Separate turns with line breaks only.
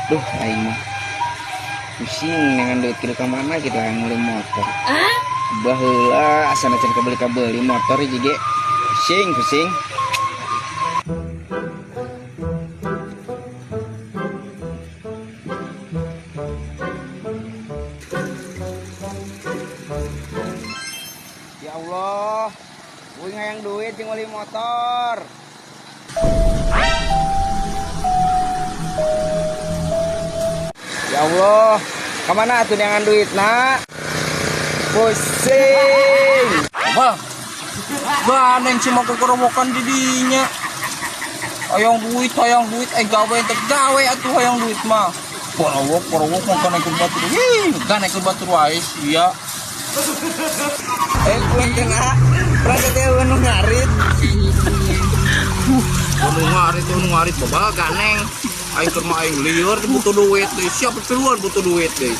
Duh, aing mah pusing dengan duit kieu ka mana gitu yang beli motor. Baheula asana can kabeli motor juga pusing. Ya Allah, gue ngayang duit yang beli motor. Ya Allah, kemana tuh dengan duit nak? Pusing.
Apa? Gandeng cuma kekerobokan didinya. Hayang duit, gawe tek gawe atuh hayang duit mah. Porowok mah kana ikut batur. Kan ikut batur wae sia.
Kuing kena, perasa teh anu ngarit.
Anu ngarit bawa ganeng. Aing keur mah aing lieur butuh duit deui. Siapa duluan butuh duit deui.